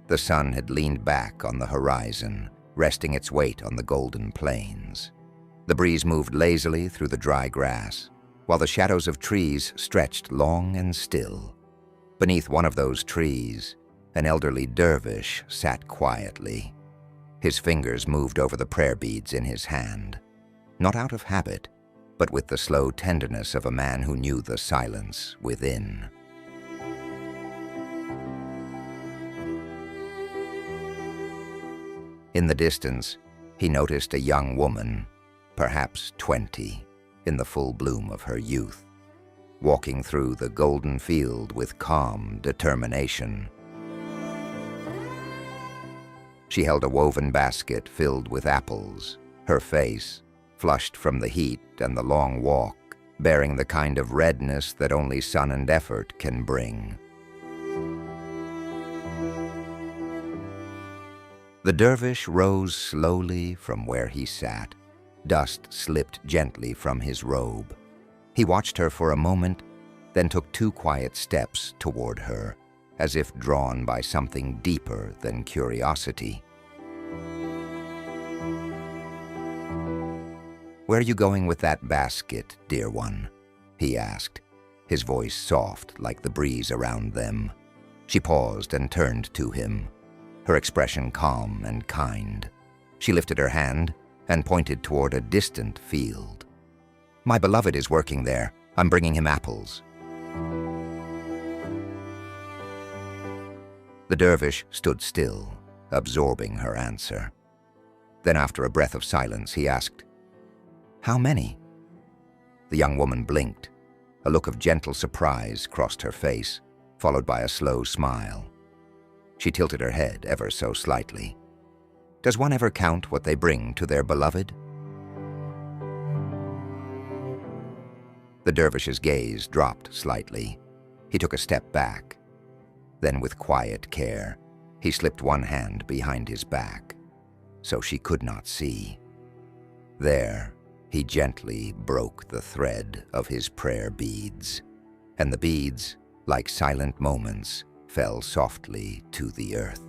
The sun had leaned back on the horizon, resting its weight on the golden plains. The breeze moved lazily through the dry grass, while the shadows of trees stretched long and still. Beneath one of those trees, an elderly dervish sat quietly. His fingers moved over the prayer beads in his hand, not out of habit, but with the slow tenderness of a man who knew the silence within. In the distance, he noticed a young woman, perhaps 20, in the full bloom of her youth, walking through the golden field with calm determination. She held a woven basket filled with apples, her face, flushed from the heat and the long walk, bearing the kind of redness that only sun and effort can bring. The dervish rose slowly from where he sat. Dust slipped gently from his robe. He watched her for a moment, then took 2 quiet steps toward her, as if drawn by something deeper than curiosity. "Where are you going with that basket, dear one?" he asked, his voice soft like the breeze around them. She paused and turned to him, her expression calm and kind. She lifted her hand and pointed toward a distant field. "My beloved is working there. I'm bringing him apples." The dervish stood still, absorbing her answer. Then, after a breath of silence, he asked, "How many?" The young woman blinked. A look of gentle surprise crossed her face, followed by a slow smile. She tilted her head ever so slightly. "Does one ever count what they bring to their beloved?" The dervish's gaze dropped slightly. He took a step back. Then, with quiet care, he slipped one hand behind his back, so she could not see. There, he gently broke the thread of his prayer beads, and the beads, like silent moments, fell softly to the earth.